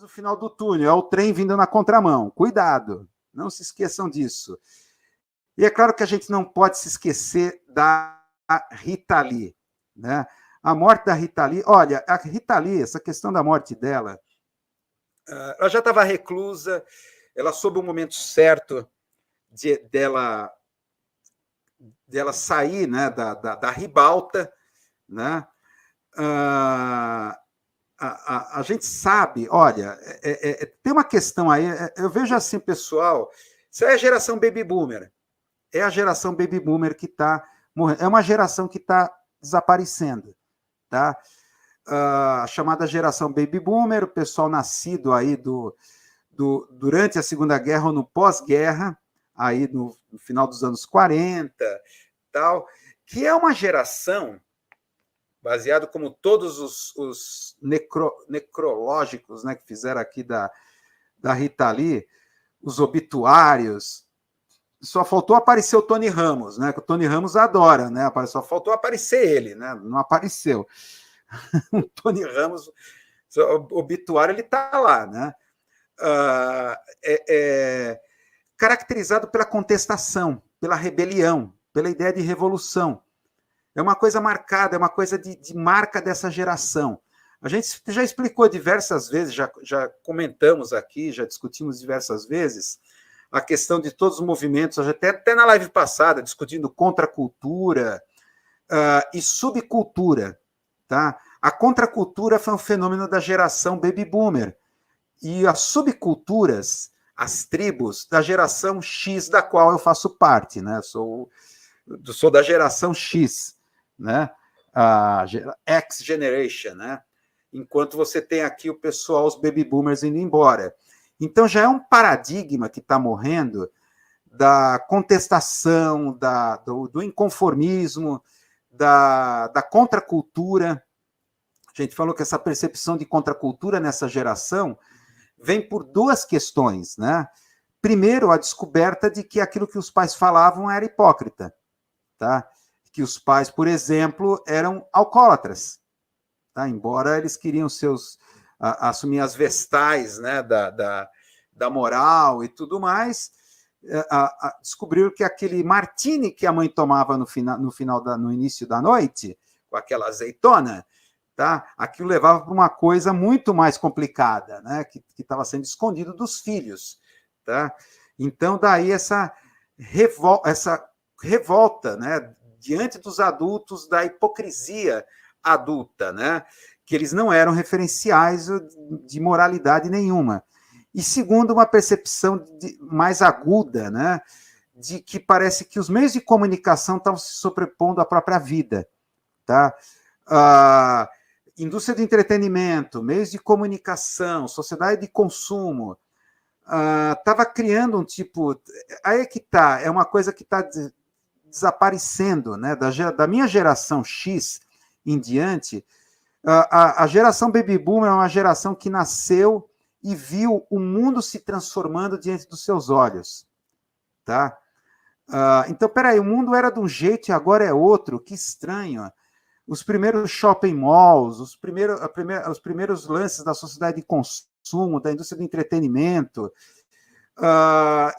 o final do túnel, é o trem vindo na contramão. Cuidado, não se esqueçam disso. E é claro que a gente não pode se esquecer da Rita Lee, né? A morte da Rita Lee, olha, a Rita Lee, essa questão da morte dela, ela já estava reclusa, ela soube o momento certo dela sair, né, da ribalta, né? A gente sabe, olha, tem uma questão aí, eu vejo assim, pessoal, isso é a geração baby boomer, é a geração baby boomer que está morrendo, é uma geração que está desaparecendo, tá? A chamada geração baby boomer, o pessoal nascido aí durante a Segunda Guerra ou no pós-guerra, aí no final dos anos 40, tal, que é uma geração baseado como todos os necrológicos, né, que fizeram aqui da Rita Lee, os obituários, só faltou aparecer o Tony Ramos, né, que o Tony Ramos adora, né, só faltou aparecer ele, né, não apareceu. O Tony Ramos, o obituário, ele está lá, né, caracterizado pela contestação, pela rebelião, pela ideia de revolução. É uma coisa marcada, é uma coisa de marca dessa geração. A gente já explicou diversas vezes, já comentamos aqui, já discutimos diversas vezes a questão de todos os movimentos, até na live passada, discutindo contracultura e subcultura. Tá? A contracultura foi um fenômeno da geração baby boomer. E as subculturas, as tribos da geração X, da qual eu faço parte, né? Sou da geração X, né? A X Generation, né? Enquanto você tem aqui o pessoal, os baby boomers indo embora. Então já é um paradigma que está morrendo da contestação, do inconformismo, da contracultura. A gente falou que essa percepção de contracultura nessa geração vem por duas questões, né? Primeiro, a descoberta de que aquilo que os pais falavam era hipócrita, tá? Que os pais, por exemplo, eram alcoólatras, tá? Embora eles queriam assumir as vestais, né, da moral e tudo mais, descobriram que aquele martini que a mãe tomava no início da noite, com aquela azeitona, tá? Aquilo levava para uma coisa muito mais complicada, né? Que estava sendo escondido dos filhos, tá? Então, daí essa revolta, né? Diante dos adultos, da hipocrisia adulta, né? Que eles não eram referenciais de moralidade nenhuma. E segundo, uma percepção mais aguda, né? De que parece que os meios de comunicação estavam se sobrepondo à própria vida, tá? Indústria de entretenimento, meios de comunicação, sociedade de consumo, estava criando um tipo... Aí é que está, é uma coisa que está desaparecendo, né? Da minha geração X em diante, a geração Baby Boomer é uma geração que nasceu e viu o mundo se transformando diante dos seus olhos. Tá? Então, peraí, o mundo era de um jeito e agora é outro, que estranho. Os primeiros shopping malls, os primeiros lances da sociedade de consumo, da indústria do entretenimento.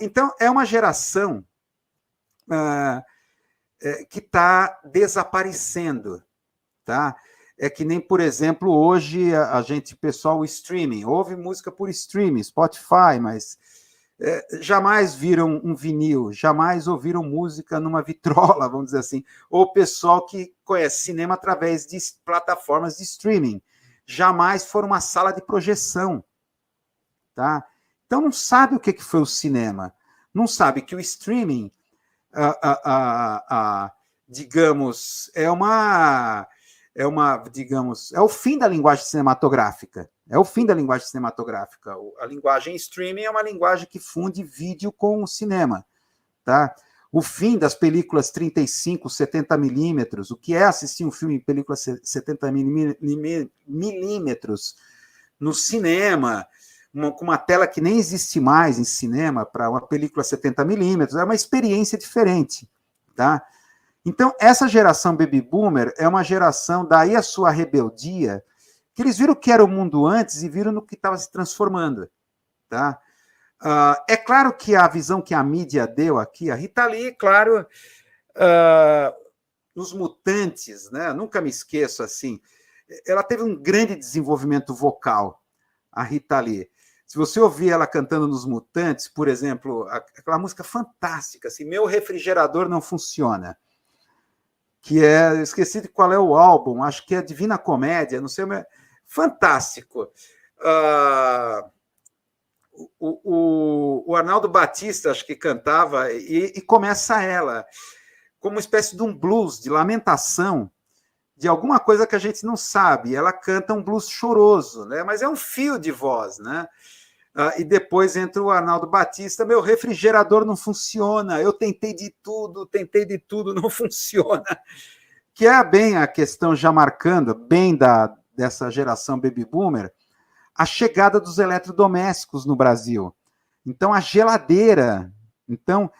Então, é uma geração que está desaparecendo. Tá? É que nem, por exemplo, hoje pessoal, o streaming, ouve música por streaming, Spotify, mas jamais viram um vinil, jamais ouviram música numa vitrola, vamos dizer assim, ou o pessoal que conhece cinema através de plataformas de streaming, jamais foram uma sala de projeção, tá? Então não sabe o que foi o cinema, não sabe que o streaming, digamos, é o fim da linguagem cinematográfica. É o fim da linguagem cinematográfica. A linguagem streaming é uma linguagem que funde vídeo com o cinema. Tá? O fim das películas 35, 70 milímetros, o que é assistir um filme em película 70 milímetros no cinema, com uma tela que nem existe mais em cinema, para uma película 70 milímetros, é uma experiência diferente. Tá? Então, essa geração Baby Boomer é uma geração, daí a sua rebeldia, que eles viram o que era o mundo antes e viram no que estava se transformando. Tá? É claro que a visão que a mídia deu aqui, a Rita Lee, claro, nos Mutantes, né? Nunca me esqueço assim, ela teve um grande desenvolvimento vocal, a Rita Lee. Se você ouvir ela cantando nos Mutantes, por exemplo, aquela música fantástica, assim, Meu Refrigerador Não Funciona, que é, esqueci de qual é o álbum, acho que é Divina Comédia, não sei, mas fantástico. O Arnaldo Batista, acho que cantava, e começa ela, como uma espécie de um blues, de lamentação, de alguma coisa que a gente não sabe. Ela canta um blues choroso, né? Mas é um fio de voz, né? E depois entra o Arnaldo Batista, meu refrigerador não funciona, eu tentei de tudo, não funciona. Que é bem a questão, já marcando, bem dessa geração baby boomer, a chegada dos eletrodomésticos no Brasil. Então, a geladeira. Então,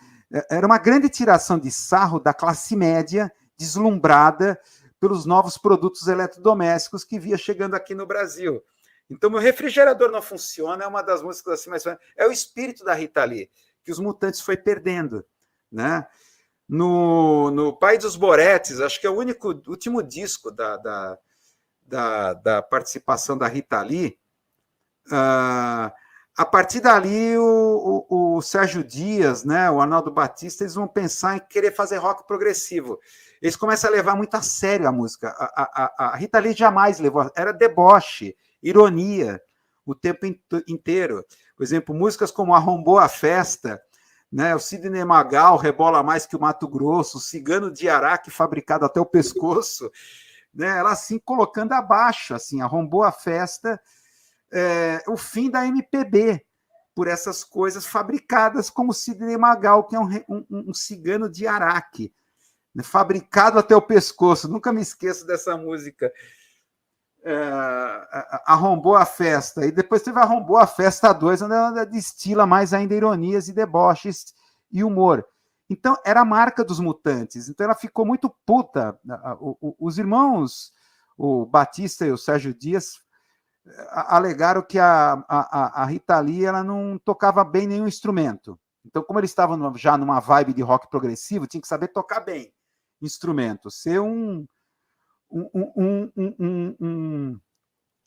era uma grande tiração de sarro da classe média, deslumbrada pelos novos produtos eletrodomésticos que via chegando aqui no Brasil. Então, Meu Refrigerador Não Funciona é uma das músicas assim mais... É o espírito da Rita Lee, que os Mutantes foi perdendo. Né? No Pai dos Boretes, acho que é o último disco da participação da Rita Lee, a partir dali, o Sérgio Dias, né, o Arnaldo Batista, eles vão pensar em querer fazer rock progressivo. Eles começam a levar muito a sério a música. A Rita Lee jamais levou, era deboche, ironia, o tempo inteiro. Por exemplo, músicas como Arrombou a Festa, né, o Sidney Magal, Rebola Mais que o Mato Grosso, o Cigano de Araque fabricado até o pescoço, né, ela assim colocando abaixo, assim, Arrombou a Festa, o fim da MPB, por essas coisas fabricadas como Sidney Magal, que é um cigano de Araque, né, fabricado até o pescoço. Nunca me esqueço dessa música. Arrombou a Festa. E depois teve Arrombou a Festa 2, onde ela destila mais ainda ironias e deboches e humor. Então, era a marca dos Mutantes. Então, ela ficou muito puta. Os irmãos, o Batista e o Sérgio Dias, alegaram que a Rita Lee ela não tocava bem nenhum instrumento. Então, como eles estavam já numa vibe de rock progressivo, tinha que saber tocar bem instrumento, ser um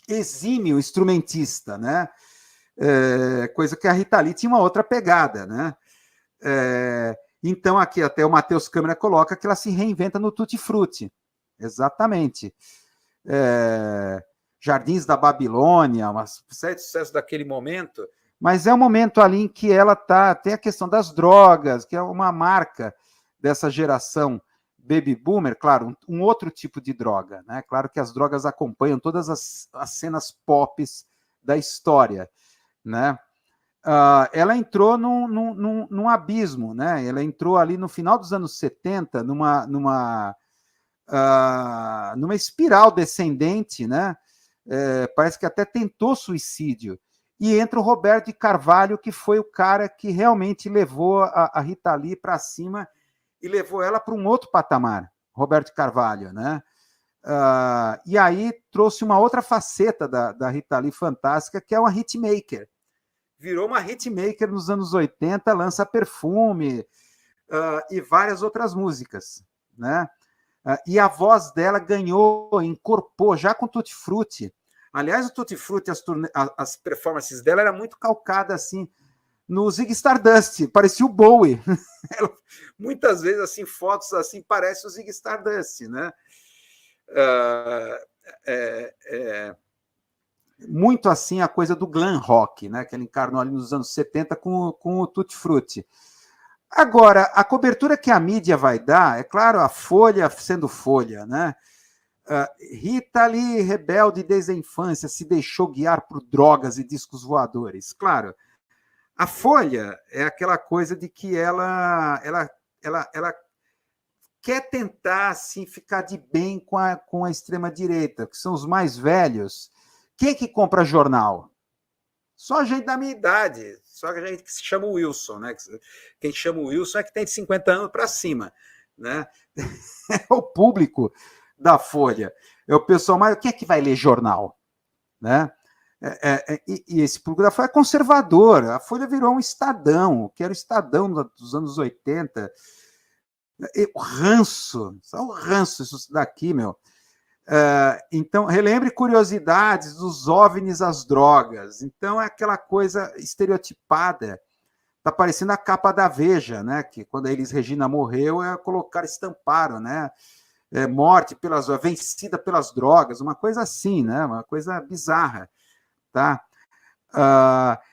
exímio instrumentista, né? Coisa que a Rita Lee tinha uma outra pegada, né? Então, aqui até o Matheus Câmara coloca que ela se reinventa no Tutti Frutti. Exatamente. Jardins da Babilônia, uma série de sucessos daquele momento, mas é um momento ali em que ela tem a questão das drogas, que é uma marca dessa geração baby boomer, claro, um outro tipo de droga, né? Claro que as drogas acompanham todas as cenas pop da história, né? Ela entrou num abismo, né? Ela entrou ali no final dos anos 70, numa espiral descendente, né? Parece que até tentou suicídio. E entra o Roberto de Carvalho, que foi o cara que realmente levou a Rita Lee para cima e levou ela para um outro patamar, Roberto de Carvalho, né? E aí trouxe uma outra faceta da Rita Lee fantástica, que é uma hitmaker. Virou uma hitmaker nos anos 80, lança Perfume e várias outras músicas, né? E a voz dela incorporou, já com Tutti Frutti. Aliás, o Tutti Frutti, as performances dela eram muito calcadas assim, no Ziggy Stardust, parecia o Bowie. Muitas vezes, assim, fotos assim, parece o Ziggy Stardust, né? Muito assim a coisa do glam rock, né? Que ele encarnou ali nos anos 70 com o Tutti Frutti. Agora, a cobertura que a mídia vai dar, é claro, a Folha sendo Folha, né? Rita Lee, rebelde desde a infância, se deixou guiar por drogas e discos voadores. Claro, a Folha é aquela coisa de que ela quer tentar assim, ficar de bem com a extrema-direita, que são os mais velhos. Quem é que compra jornal? Só a gente da minha idade, só a gente que se chama Wilson, né? Quem chama Wilson é que tem de 50 anos para cima, né? É o público da Folha. É o pessoal mais. Quem é que vai ler jornal? né? E esse público da Folha é conservador. A Folha virou um Estadão, que era o Estadão dos anos 80. O ranço, só o ranço isso daqui, meu. Então, relembre curiosidades dos OVNIs às drogas. Então, é aquela coisa estereotipada. Está parecendo a capa da Veja, né? Que quando a Elis Regina morreu, estamparam, né? Morte vencida pelas drogas, uma coisa assim, né? Uma coisa bizarra, tá?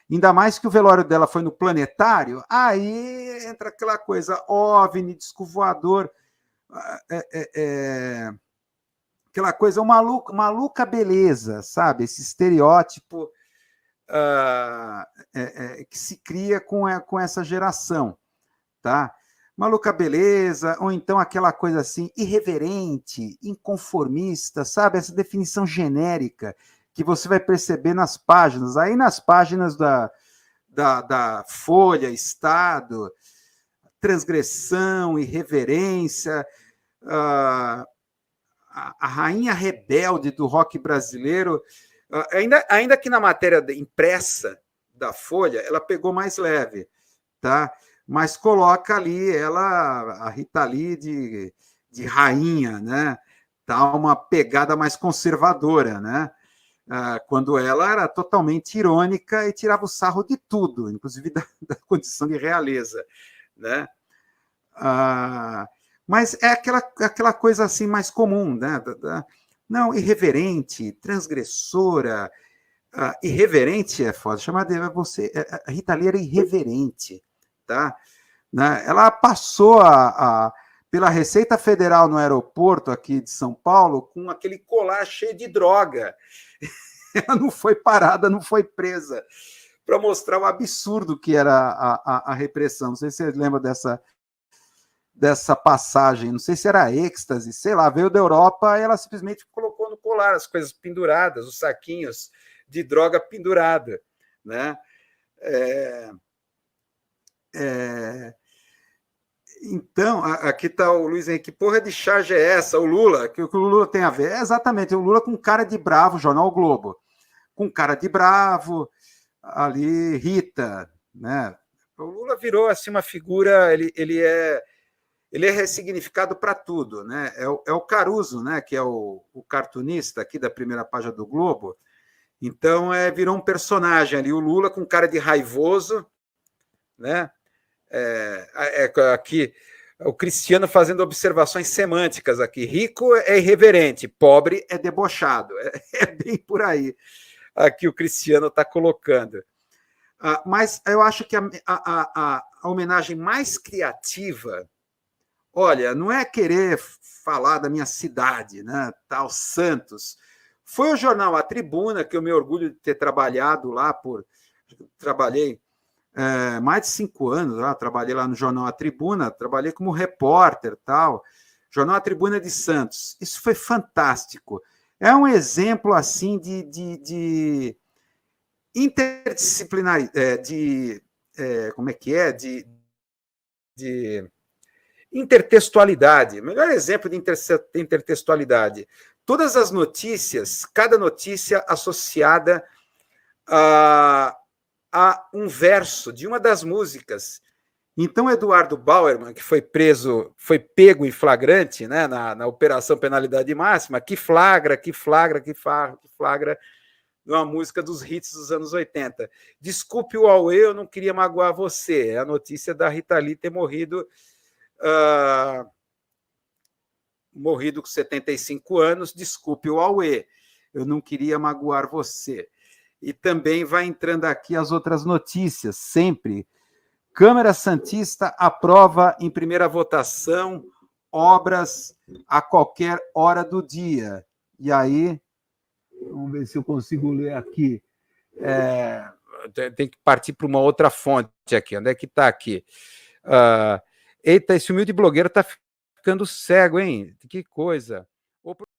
Ainda mais que o velório dela foi no Planetário, aí entra aquela coisa OVNI, disco voador, aquela coisa maluca beleza, sabe? Esse estereótipo que se cria com essa geração, tá? Maluca beleza, ou então aquela coisa assim, irreverente, inconformista, sabe? Essa definição genérica que você vai perceber nas páginas. Aí nas páginas da Folha, Estado, transgressão, irreverência, a rainha rebelde do rock brasileiro, ainda que na matéria impressa da Folha, ela pegou mais leve, tá? Mas coloca ali a Rita Lee de rainha, né? Tá uma pegada mais conservadora, né? Quando ela era totalmente irônica e tirava o sarro de tudo, inclusive da condição de realeza, né? Mas é aquela coisa assim mais comum, né? Não, irreverente, transgressora. Irreverente é foda, chamar de você. A Rita Lee era irreverente, tá? Né? Ela passou pela Receita Federal no aeroporto aqui de São Paulo com aquele colar cheio de droga. Ela não foi parada, não foi presa, para mostrar o absurdo que era a repressão. Não sei se vocês lembram dessa passagem, não sei se era êxtase, sei lá, veio da Europa e ela simplesmente colocou no colar as coisas penduradas, os saquinhos de droga pendurada, né? Então, aqui está o Luiz Henrique, que porra de charge é essa? O Lula, que o Lula tem a ver? Exatamente, o Lula com cara de bravo, Jornal o Globo, com cara de bravo, ali, Rita, né? O Lula virou assim uma figura, ele é ressignificado para tudo, né? É o Caruso, né? Que é o cartunista aqui da primeira página do Globo. Então, virou um personagem ali, o Lula com cara de raivoso, né? Aqui o Cristiano fazendo observações semânticas aqui. Rico é irreverente, pobre é debochado. É bem por aí. Aqui o Cristiano está colocando. Mas eu acho que a homenagem mais criativa, olha, não é querer falar da minha cidade, né? Tal Santos. Foi o jornal A Tribuna, que eu me orgulho de ter trabalhado lá trabalhei mais de 5 anos, trabalhei lá no jornal A Tribuna, trabalhei como repórter, tal. Jornal A Tribuna de Santos. Isso foi fantástico. É um exemplo assim de interdisciplinar, como é que é? De intertextualidade. Melhor exemplo de intertextualidade. Todas as notícias, cada notícia associada a um verso de uma das músicas. Então, Eduardo Bauerman, que foi pego em flagrante, né, na Operação Penalidade Máxima, que flagra numa música dos hits dos anos 80. Desculpe o Aue, eu não queria magoar você. É a notícia da Rita Lee ter morrido com 75 anos. Desculpe o Aue, eu não queria magoar você. E também vai entrando aqui as outras notícias, sempre. Câmara Santista aprova em primeira votação obras a qualquer hora do dia. E aí, vamos ver se eu consigo ler aqui. Tem que partir para uma outra fonte aqui. Onde é que está aqui? Eita, esse humilde blogueiro está ficando cego, hein? Que coisa.